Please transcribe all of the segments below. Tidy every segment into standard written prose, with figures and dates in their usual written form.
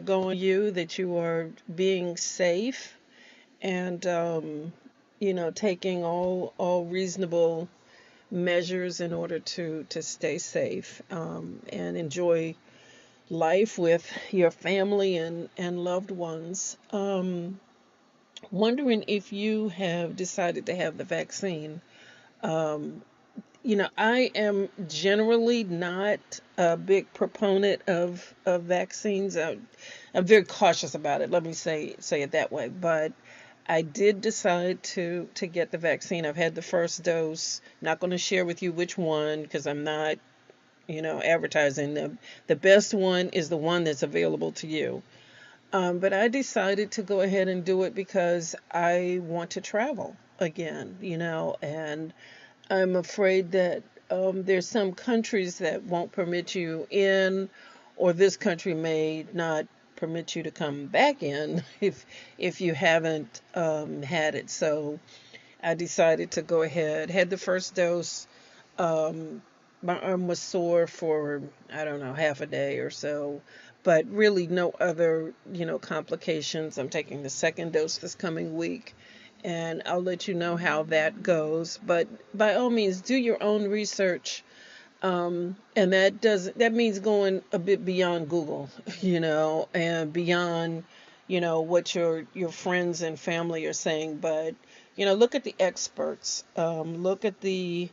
going you, that you are being safe and taking all reasonable measures in order to stay safe and enjoy life with your family and loved ones. Wondering if you have decided to have the vaccine. Um, I am generally not a big proponent of vaccines. I'm very cautious about it. Let me say it that way. But I did decide to get the vaccine. I've had the first dose. Not going to share with you which one because I'm not, advertising them. The best one is the one that's available to you. But I decided to go ahead and do it because I want to travel again, and I'm afraid that there's some countries that won't permit you in, or this country may not permit you to come back in if you haven't had it. So I decided to go ahead. Had the first dose. Um, my arm was sore for, I don't know, half a day or so, but really no other, complications. I'm taking the second dose this coming week, and I'll let you know how that goes. But by all means, do your own research. And that means going a bit beyond Google, and beyond, what your friends and family are saying. But look at the experts. Look at the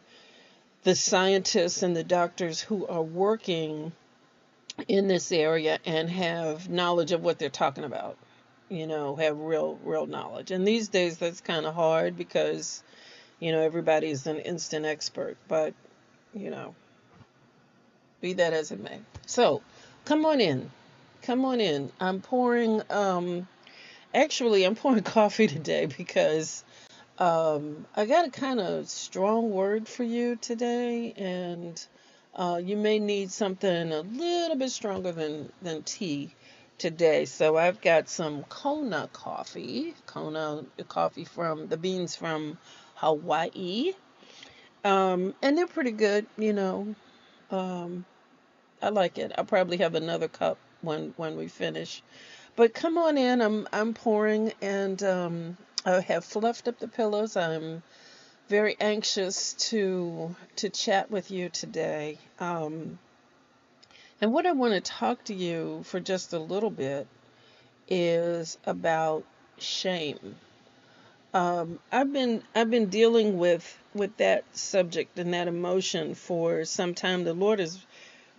scientists and the doctors who are working in this area and have knowledge of what they're talking about. Have real knowledge. And these days that's kind of hard because everybody's an instant expert. But you know, be that as it may. So, come on in. Come on in. I'm pouring coffee today because I got a kind of strong word for you today, and you may need something a little bit stronger than tea today. So I've got some Kona coffee from the beans from Hawaii, and they're pretty good. Um, I like it. I'll probably have another cup when we finish. But come on in. I'm pouring, and I have fluffed up the pillows. I'm very anxious to chat with you today. And what I want to talk to you for just a little bit is about shame. I've been dealing with that subject and that emotion for some time. The Lord has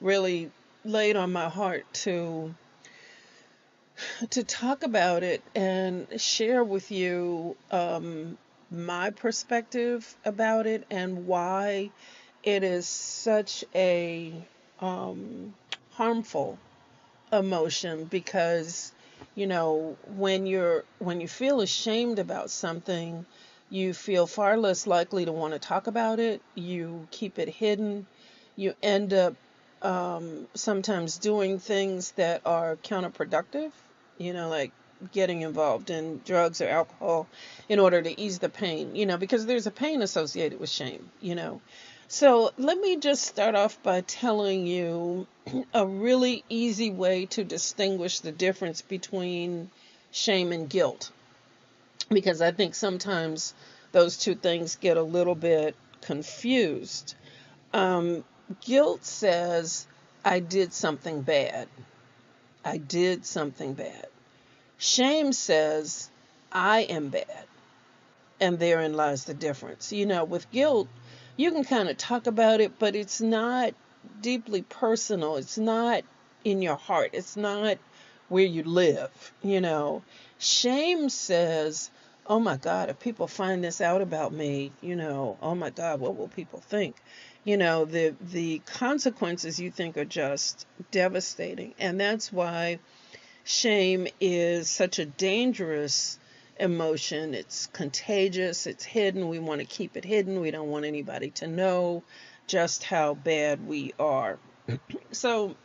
really laid on my heart to talk about it and share with you my perspective about it and why it is such a um, harmful emotion. Because when you feel ashamed about something, you feel far less likely to want to talk about it. You keep it hidden. You end up sometimes doing things that are counterproductive, like getting involved in drugs or alcohol in order to ease the pain, because there's a pain associated with shame. So let me just start off by telling you a really easy way to distinguish the difference between shame and guilt, because I think sometimes those two things get a little bit confused. Um, Guilt says, I did something bad. I did something bad. Shame says, I am bad. And therein lies the difference. With guilt, you can kind of talk about it, but it's not deeply personal. It's not in your heart. It's not where you live. Shame says, oh my God, if people find this out about me, oh my God, what will people think? The consequences you think are just devastating. And that's why shame is such a dangerous emotion. It's contagious, it's hidden. We want to keep it hidden. We don't want anybody to know just how bad we are. So,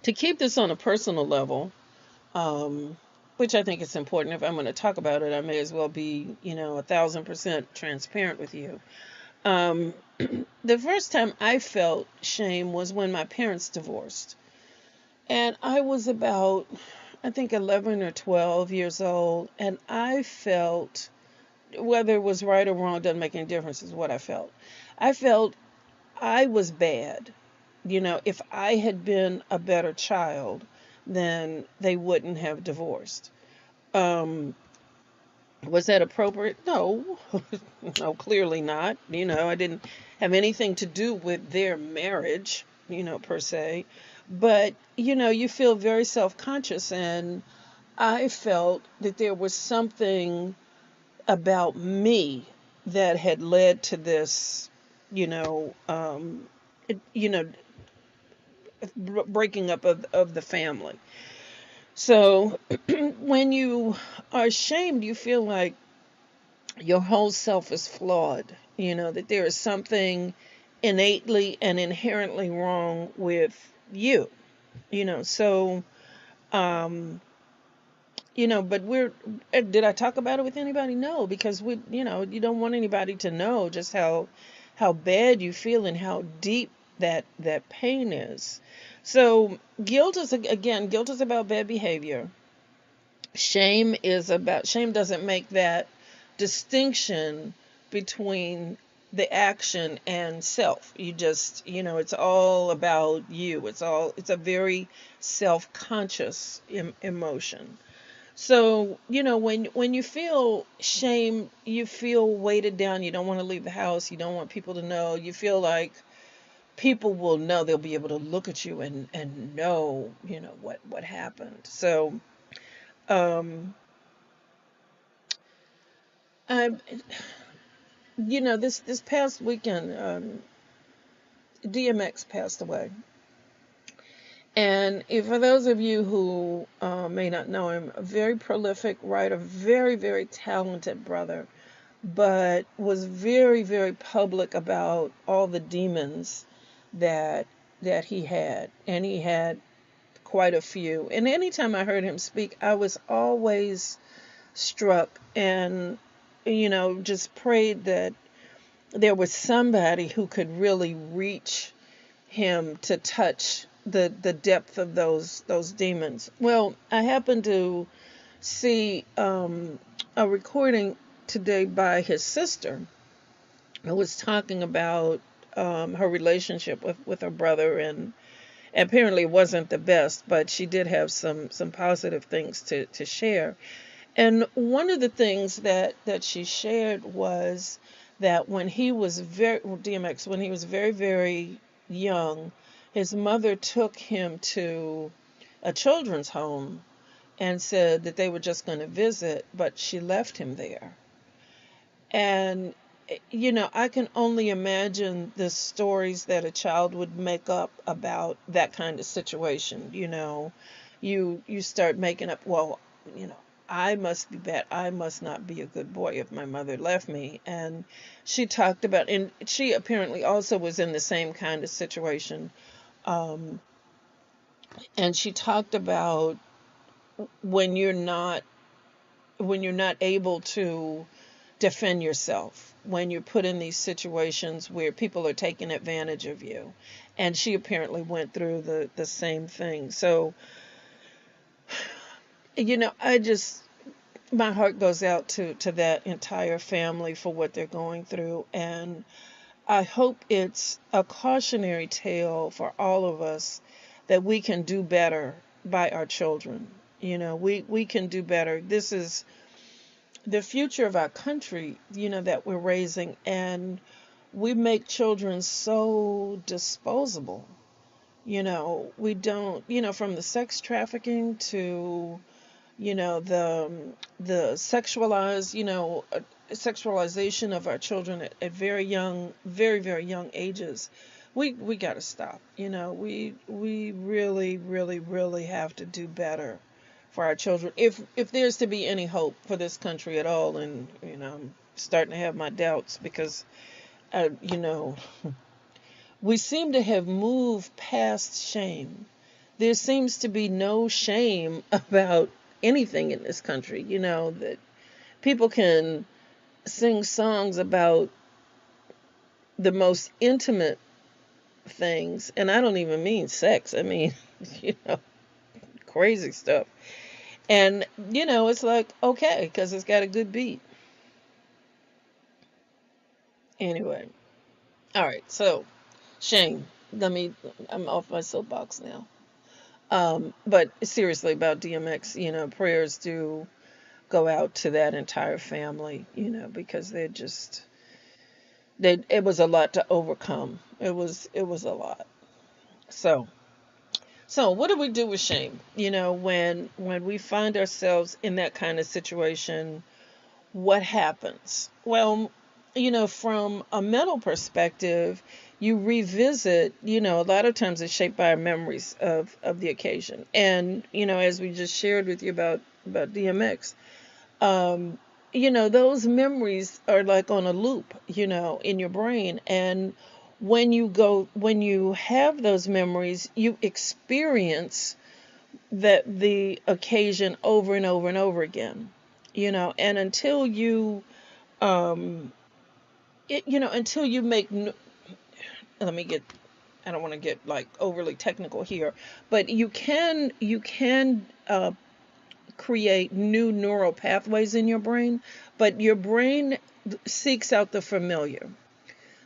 to keep this on a personal level, um, which I think is important, if I'm going to talk about it, I may as well be, 1,000% transparent with you. The first time I felt shame was when my parents divorced. And I was about, I think, 11 or 12 years old, and I felt, whether it was right or wrong, doesn't make any difference, is what I felt. I felt I was bad. If I had been a better child, then they wouldn't have divorced. Um, was that appropriate? No, no, clearly not. I didn't have anything to do with their marriage, per se. But, you feel very self conscious, and I felt that there was something about me that had led to this, you know, um, it, you know, breaking up of the family. So when you are ashamed, you feel like your whole self is flawed, that there is something innately and inherently wrong with you, so, um, but did I talk about it with anybody? No, because you don't want anybody to know just how bad you feel and how deep that pain is. So guilt is about bad behavior. Shame doesn't make that distinction between the action and self. It's all about you. It's a very self-conscious emotion. So, when you feel shame, you feel weighted down. You don't want to leave the house. You don't want people to know. You feel like people will know. They'll be able to look at you and know, what happened. So, um, I, this past weekend, DMX passed away. And for those of you who may not know him, a very prolific writer, very, very talented brother, but was very, very public about all the demons that he had, and he had quite a few. And anytime I heard him speak, I was always struck, and just prayed that there was somebody who could really reach him to touch the depth of those demons. Well, I happened to see a recording today by his sister, who was talking about her relationship with her brother, and apparently it wasn't the best, but she did have some positive things to share. And one of the things that she shared was that when he was DMX, when he was very, very young, his mother took him to a children's home and said that they were just going to visit, but she left him there. And, I can only imagine the stories that a child would make up about that kind of situation. You start making up, well, I must be bad. I must not be a good boy if my mother left me. And she talked about, and she apparently also was in the same kind of situation. Um, and she talked about when you're not able to defend yourself, when you're put in these situations where people are taking advantage of you. And she apparently went through the same thing. So, I just, my heart goes out to that entire family for what they're going through. And I hope it's a cautionary tale for all of us that we can do better by our children. We can do better. This is the future of our country, that we're raising, and we make children so disposable. We don't, from the sex trafficking to, the sexualization of our children at very young, very, very young ages. We got to stop. We really, really, really have to do better for our children, if there's to be any hope for this country at all. And I'm starting to have my doubts, because uh, you know we seem to have moved past shame. There seems to be no shame about anything in this country. That people can sing songs about the most intimate things, and I don't even mean sex. I mean, you know, crazy stuff. And, it's like, okay, because it's got a good beat. Anyway. All right. So, shame. I'm off my soapbox now. But seriously, about DMX, prayers do go out to that entire family, because it was a lot to overcome. It was a lot. So, what do we do with shame? When we find ourselves in that kind of situation, what happens? Well, from a mental perspective, you revisit, a lot of times it's shaped by our memories of the occasion. And, as we just shared with you about DMX, um, those memories are like on a loop, in your brain. And when you have those memories, you experience the occasion over and over and over again, and until um, until you make, let me get, I don't want to get like overly technical here, but you can create new neural pathways in your brain, but your brain seeks out the familiar.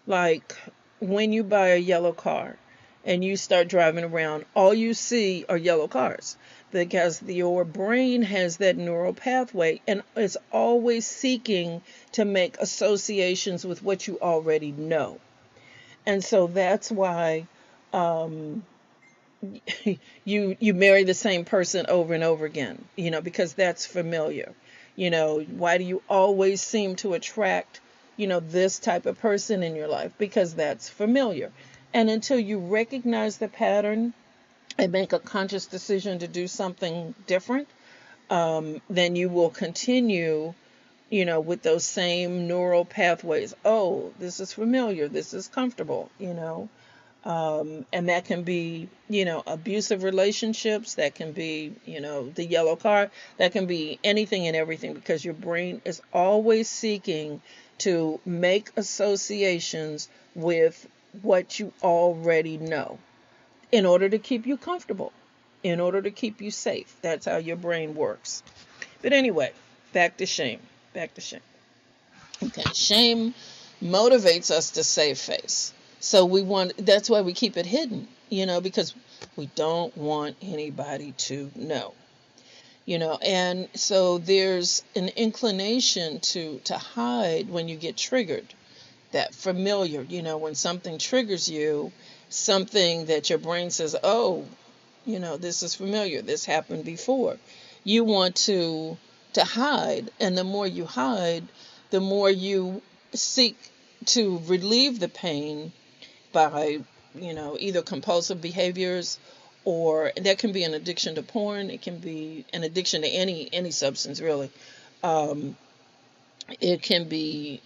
Like when you buy a yellow car and you start driving around, all you see are yellow cars because your brain has that neural pathway and is always seeking to make associations with what you already know. And so that's why um, you marry the same person over and over again, because that's familiar. Why do you always seem to attract, this type of person in your life? Because that's familiar. And until you recognize the pattern and make a conscious decision to do something different, then you will continue, with those same neural pathways. Oh, this is familiar. This is comfortable. And that can be, abusive relationships. That can be, the yellow car. That can be anything and everything because your brain is always seeking to make associations with what you already know in order to keep you comfortable, in order to keep you safe. That's how your brain works. But anyway, back to shame. Back to shame. Okay, shame motivates us to save face. So that's why we keep it hidden, because we don't want anybody to know. And so there's an inclination to hide when you get triggered. That familiar, when something triggers you, something that your brain says, oh, this is familiar, this happened before. You want to hide, and the more you hide, the more you seek to relieve the pain by, either compulsive behaviors, or that can be an addiction to porn. It can be an addiction to any substance, really. Um, it can be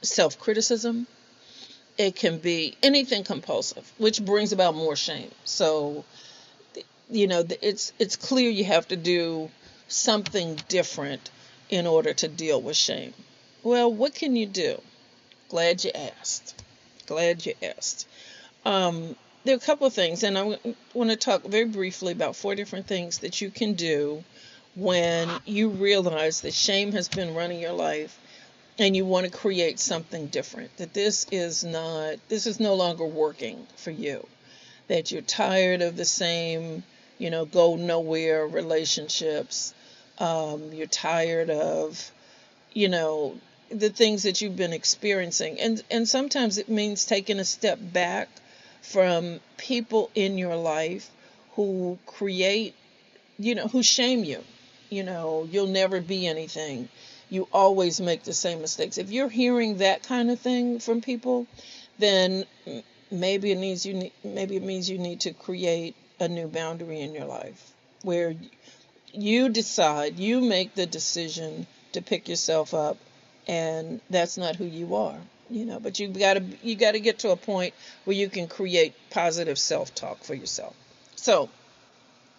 self-criticism. It can be anything compulsive, which brings about more shame. So, it's clear you have to do something different in order to deal with shame. Well, what can you do? Glad you asked. Glad you asked. There are a couple of things, and I want to talk very briefly about 4 different things that you can do when you realize that shame has been running your life and you want to create something different. That this is no longer working for you. That you're tired of the same, go nowhere relationships. You're tired of, the things that you've been experiencing. And sometimes it means taking a step back from people in your life who create, who shame you. You'll never be anything. You always make the same mistakes. If you're hearing that kind of thing from people, then maybe it means you need to create a new boundary in your life where you make the decision to pick yourself up, and that's not who you are. But you got to get to a point where you can create positive self-talk for yourself. So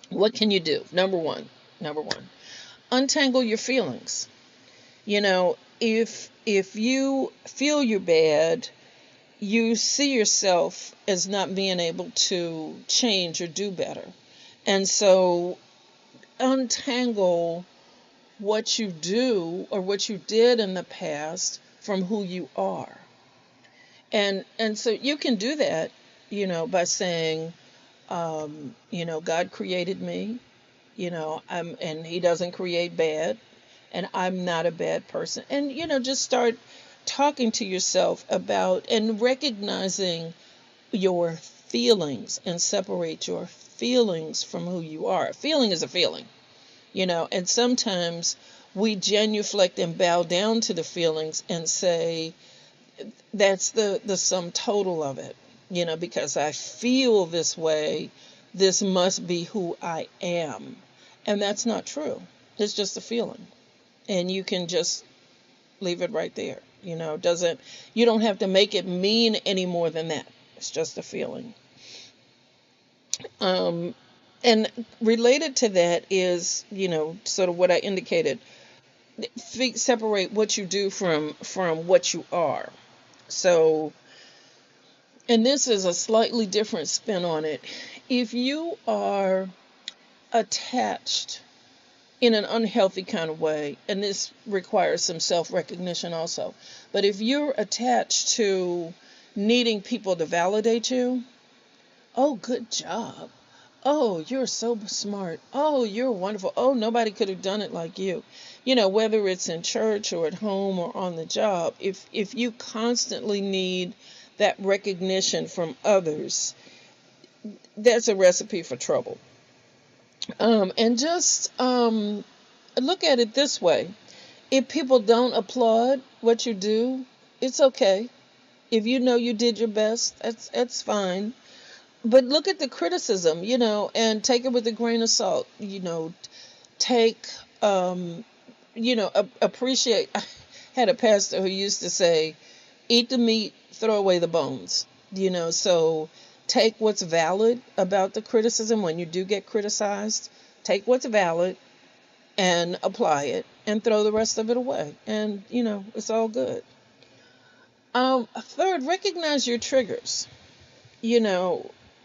what can you do? Number one, untangle your feelings. If you feel you're bad, you see yourself as not being able to change or do better. And so untangle what you do or what you did in the past from who you are. And so you can do that, by saying, God created me, and he doesn't create bad, and I'm not a bad person. And just start talking to yourself about and recognizing your feelings and separate your feelings from who you are. A feeling is a feeling, and sometimes we genuflect and bow down to the feelings and say that's the sum total of it, because I feel this way, this must be who I am. And that's not true. It's just a feeling. And you can just leave it right there. Doesn't you don't have to make it mean any more than that. It's just a feeling. And related to that is, sort of what I indicated. Separate what you do from what you are. So, and this is a slightly different spin on it. If you are attached in an unhealthy kind of way, and this requires some self-recognition also, but if you're attached to needing people to validate you, oh, good job. Oh, you're so smart. Oh, you're wonderful. Oh, nobody could have done it like you. Whether it's in church or at home or on the job, if you constantly need that recognition from others, that's a recipe for trouble. And just look at it this way. If people don't applaud what you do, it's okay. If you know you did your best, that's fine. But look at the criticism, and take it with a grain of salt. Take, appreciate. I had a pastor who used to say, eat the meat, throw away the bones. So take what's valid about the criticism when you do get criticized. Take what's valid and apply it and throw the rest of it away. And, it's all good. Third, recognize your triggers.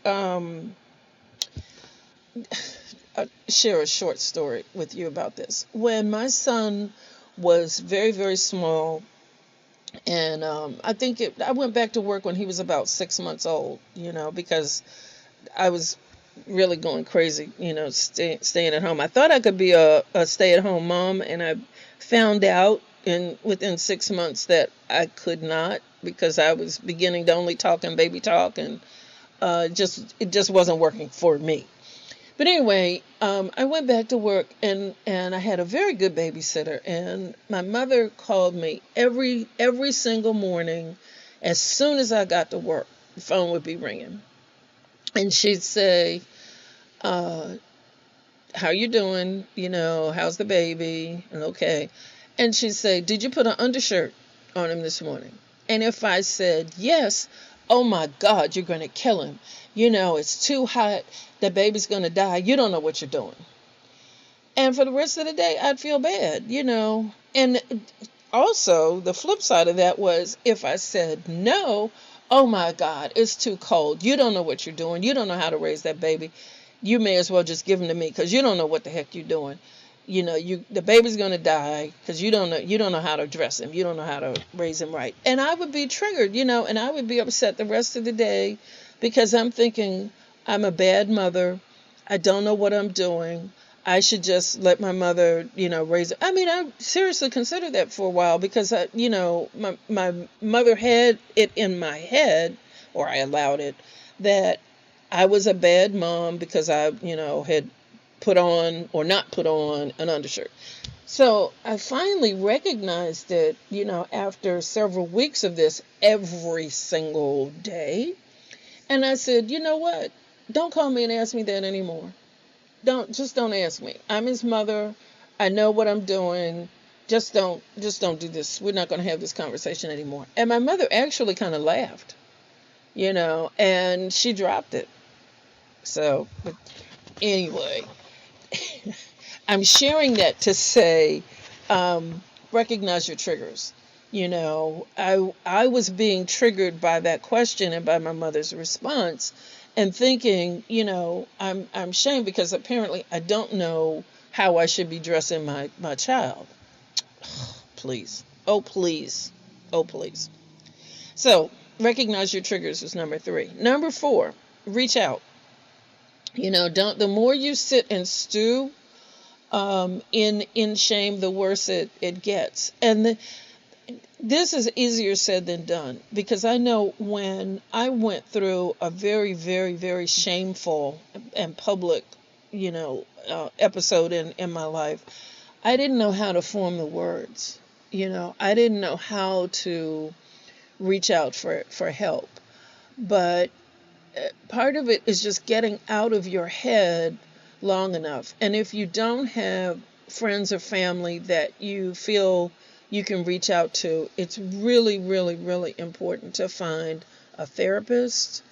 Um, I'll share a short story with you about this. When my son was very, very small, and I went back to work when he was about 6 months old, because I was really going crazy, staying at home. I thought I could be a stay-at-home mom, and I found out within 6 months that I could not, because I was beginning to only talk and baby talk, and it just wasn't working for me. But anyway, I went back to work, and I had a very good babysitter, and my mother called me every single morning. As soon as I got to work, the phone would be ringing, and she'd say, how you doing? How's the baby? And okay. And she'd say, did you put an undershirt on him this morning? And if I said yes, oh my God, you're going to kill him. It's too hot. The baby's going to die. You don't know what you're doing. And for the rest of the day, I'd feel bad, And also, the flip side of that was if I said no, oh my God, it's too cold. You don't know what you're doing. You don't know how to raise that baby. You may as well just give him to me because you don't know what the heck you're doing. The baby's going to die because you don't know how to dress him. You don't know how to raise him right. And I would be triggered, and I would be upset the rest of the day because I'm thinking I'm a bad mother. I don't know what I'm doing. I should just let my mother, raise it. I mean, I seriously considered that for a while because, my mother had it in my head, or I allowed it, that I was a bad mom because I, had put on or not put on an undershirt. So I finally recognized it, after several weeks of this every single day. And I said, you know what? Don't call me and ask me that anymore. Don't ask me. I'm his mother. I know what I'm doing. Just don't do this. We're not going to have this conversation anymore. And my mother actually kind of laughed, and she dropped it. So, but anyway, I'm sharing that to say, recognize your triggers. I was being triggered by that question and by my mother's response. and thinking, I'm shamed because apparently I don't know how I should be dressing my child. Please. Oh, please. Oh, please. So, recognize your triggers is number 3. Number 4, reach out. Don't, the more you sit and stew in shame, the worse it gets. And this is easier said than done, because I know when I went through a very, very, very shameful and public, episode in my life, I didn't know how to form the words. I didn't know how to reach out for help. But part of it is just getting out of your head long enough. And if you don't have friends or family that you feel you can reach out to, it's really, really, really important to find a therapist,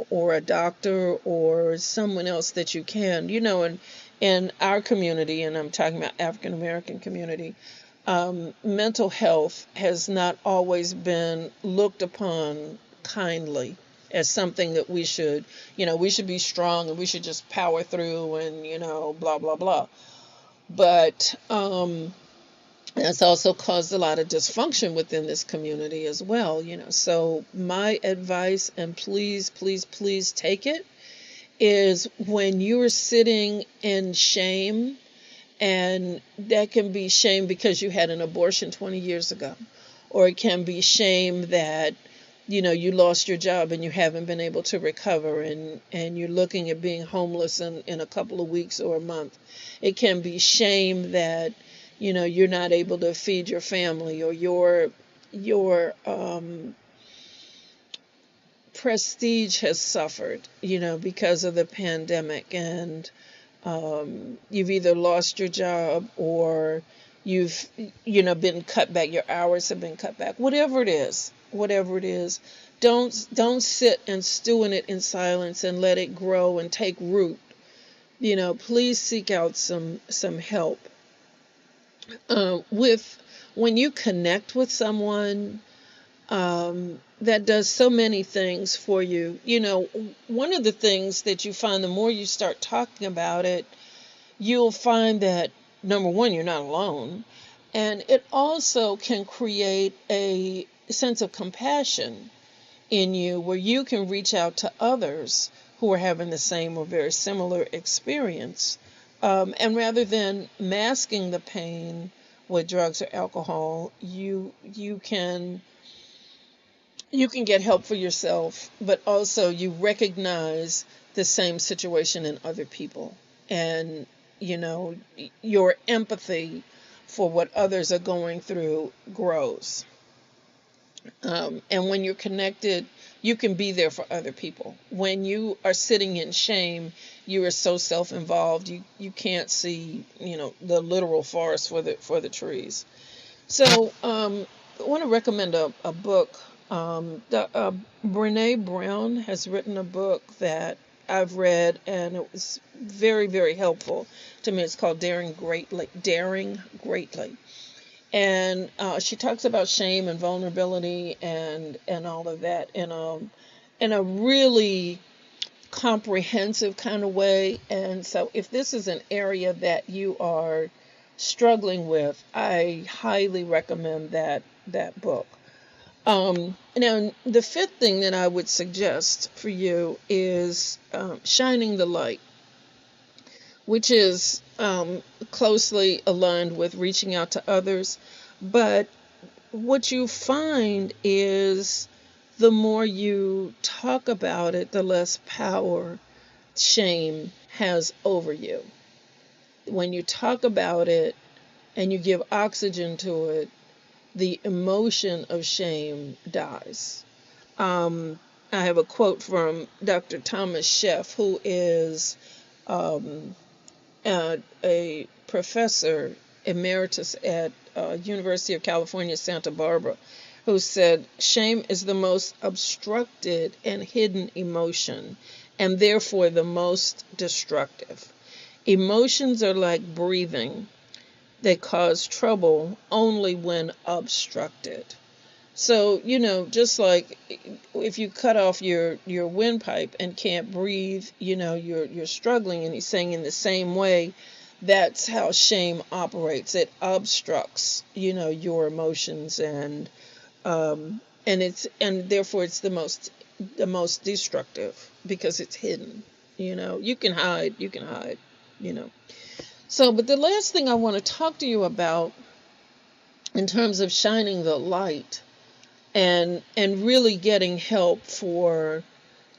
or a doctor or someone else that you can, and in our community, and I'm talking about African American community, mental health has not always been looked upon kindly as something that we should be strong and we should just power through and, blah, blah, blah. But that's also caused a lot of dysfunction within this community as well, So my advice, and please, please, please take it, is when you're sitting in shame, and that can be shame because you had an abortion 20 years ago, or it can be shame that, you lost your job and you haven't been able to recover, and you're looking at being homeless in a couple of weeks or a month. It can be shame that, you're not able to feed your family, or your prestige has suffered, because of the pandemic, and you've either lost your job or you've, been cut back. Your hours have been cut back. Whatever it is, don't sit and stew in it in silence and let it grow and take root. Please seek out some help. When you connect with someone that does so many things for you, one of the things that you find, the more you start talking about it, you'll find that, number one, you're not alone, and it also can create a sense of compassion in you, where you can reach out to others who are having the same or very similar experience. And rather than masking the pain with drugs or alcohol, you can get help for yourself, but also you recognize the same situation in other people, and your empathy for what others are going through grows. And when you're connected, you can be there for other people. When you are sitting in shame, you are so self-involved, you can't see, the literal forest for the trees. So I want to recommend a book. Brene Brown has written a book that I've read, and it was very, very helpful to me. It's called Daring Greatly. And she talks about shame and vulnerability and all of that in a really comprehensive kind of way. And so if this is an area that you are struggling with, I highly recommend that book. Now, the 5th thing that I would suggest for you is shining the light, which is closely aligned with reaching out to others. But what you find is the more you talk about it, the less power shame has over you. When you talk about it and you give oxygen to it, the emotion of shame dies. I have a quote from Dr. Thomas Sheff, who is a professor emeritus at University of California, Santa Barbara, who said, shame is the most obstructed and hidden emotion, and therefore the most destructive. Emotions are like breathing. They cause trouble only when obstructed. So, just like if you cut off your windpipe and can't breathe, you're struggling. And he's saying in the same way, that's how shame operates. It obstructs, your emotions, and therefore it's the most destructive because it's hidden. You can hide. you know. So, but the last thing I want to talk to you about in terms of shining the light and really getting help for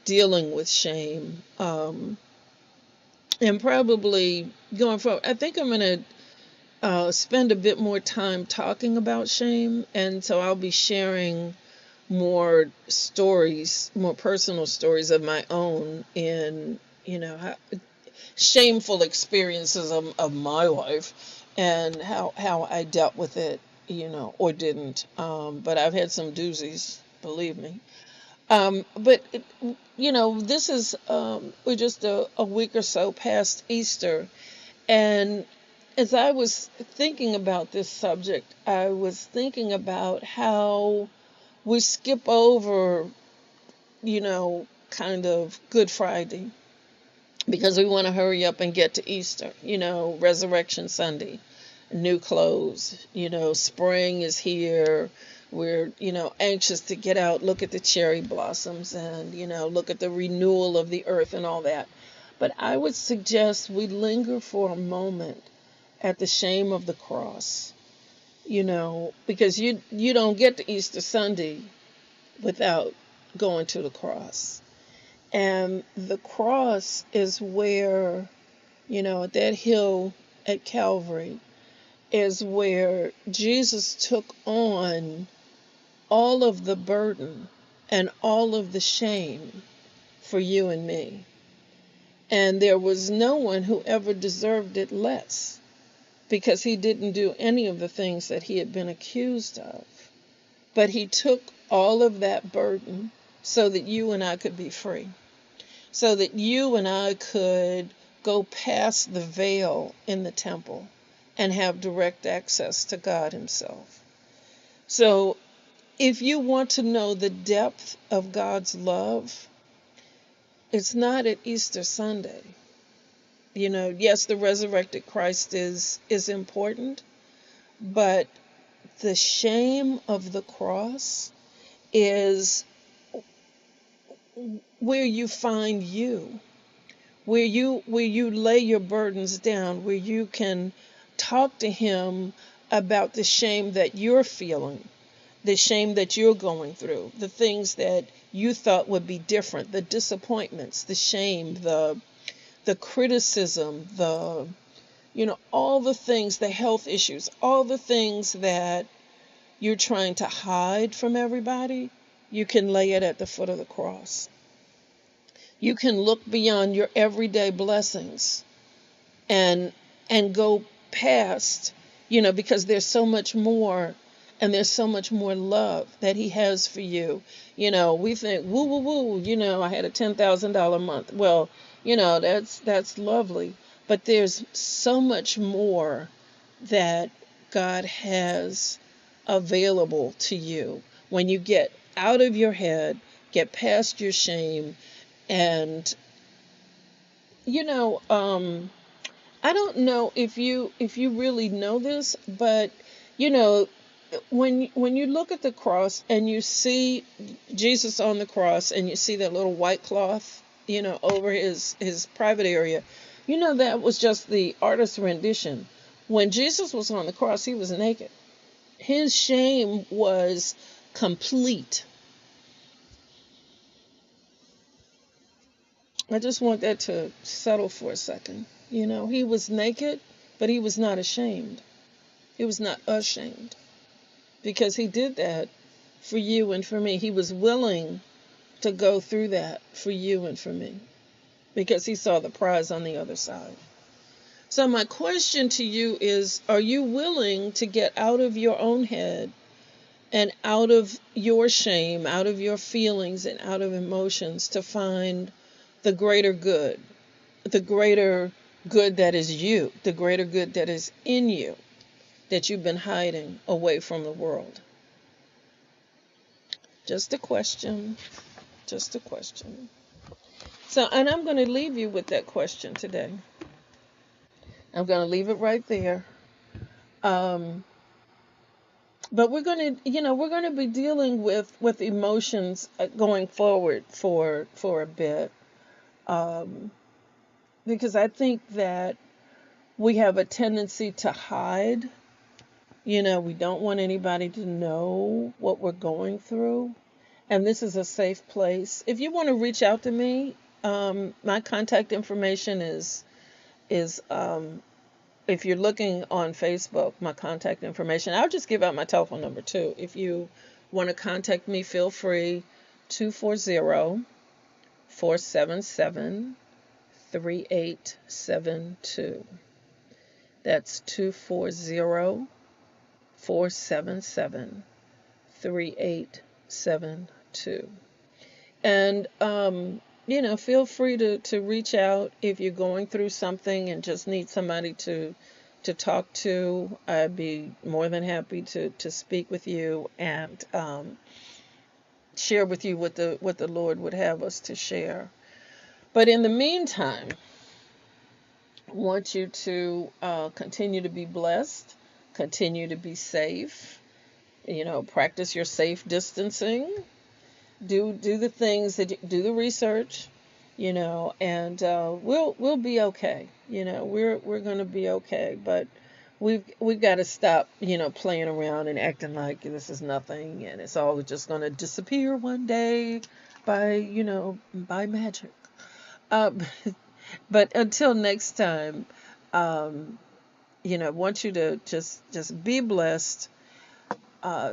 dealing with shame, and probably going forward, I think I'm going to spend a bit more time talking about shame, and so I'll be sharing more stories, more personal stories of my own in shameful experiences of my life, and how I dealt with it, or didn't. But I've had some doozies, believe me. But this is we're just a week or so past Easter, and as I was thinking about this subject, I was thinking about how we skip over, kind of Good Friday because we want to hurry up and get to Easter, Resurrection Sunday, new clothes, spring is here. We're, anxious to get out, look at the cherry blossoms and, look at the renewal of the earth and all that. But I would suggest we linger for a moment at the shame of the cross, because you don't get to Easter Sunday without going to the cross. And the cross is where, at that hill at Calvary, is where Jesus took on all of the burden and all of the shame for you and me. And there was no one who ever deserved it less because he didn't do any of the things that he had been accused of. But he took all of that burden so that you and I could be free, so that you and I could go past the veil in the temple and have direct access to God himself. So if you want to know the depth of God's love, it's not at Easter Sunday. Yes, the resurrected Christ is important, but the shame of the cross is where you find you, where you lay your burdens down, where you can talk to him about the shame that you're feeling, the shame that you're going through, the things that you thought would be different, the disappointments, the shame, the criticism, all the things, the health issues, all the things that you're trying to hide from everybody. You can lay it at the foot of the cross. You can look beyond your everyday blessings and go past, because there's so much more, and there's so much more love that he has for you. We think, woo, woo, woo, I had a $10,000 month. Well, that's lovely. But there's so much more that God has available to you when you get out of your head, get past your shame, and I don't know if you really know this, but when you look at the cross and you see Jesus on the cross and you see that little white cloth, over his private area, that was just the artist's rendition. When Jesus was on the cross, he was naked. His shame was complete. I just want that to settle for a second. He was naked, but he was not ashamed. He was not ashamed because he did that for you and for me. He was willing to go through that for you and for me because he saw the prize on the other side. So my question to you is, are you willing to get out of your own head and out of your shame, out of your feelings and out of emotions to find the greater good, the greater good that is you, the greater good that is in you, that you've been hiding away from the world? Just a question. Just a question. So, and I'm going to leave you with that question today. I'm going to leave it right there. Um, but we're going to, we're going to be dealing with emotions going forward for a bit, um, because I think that we have a tendency to hide. We don't want anybody to know what we're going through. And this is a safe place. If you want to reach out to me, my contact information is if you're looking on Facebook, my contact information. I'll just give out my telephone number too. If you want to contact me, feel free. 240-477-3872. That's 240-477-3872. And feel free to reach out if you're going through something and just need somebody to talk to. I'd be more than happy to speak with you and share with you what the Lord would have us to share. But in the meantime, I want you to continue to be blessed, continue to be safe. Practice your safe distancing. Do the things do the research, and we'll be okay. We're gonna be okay. But we've got to stop, playing around and acting like this is nothing and it's all just gonna disappear one day by magic. Uh, but until next time, I want you to just be blessed.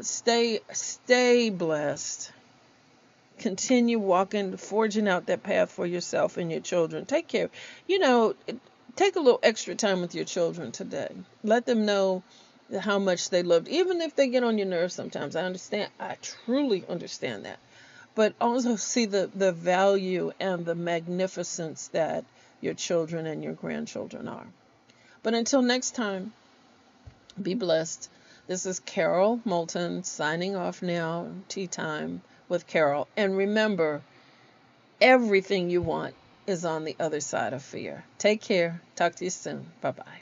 Stay blessed. Continue walking, forging out that path for yourself and your children. Take care. Take a little extra time with your children today. Let them know how much they loved, even if they get on your nerves sometimes. I understand. I truly understand that. But also see the value and the magnificence that your children and your grandchildren are. But until next time, be blessed. This is Carol Moulton signing off now. Tea Time with Carol. And remember, everything you want is on the other side of fear. Take care. Talk to you soon. Bye-bye.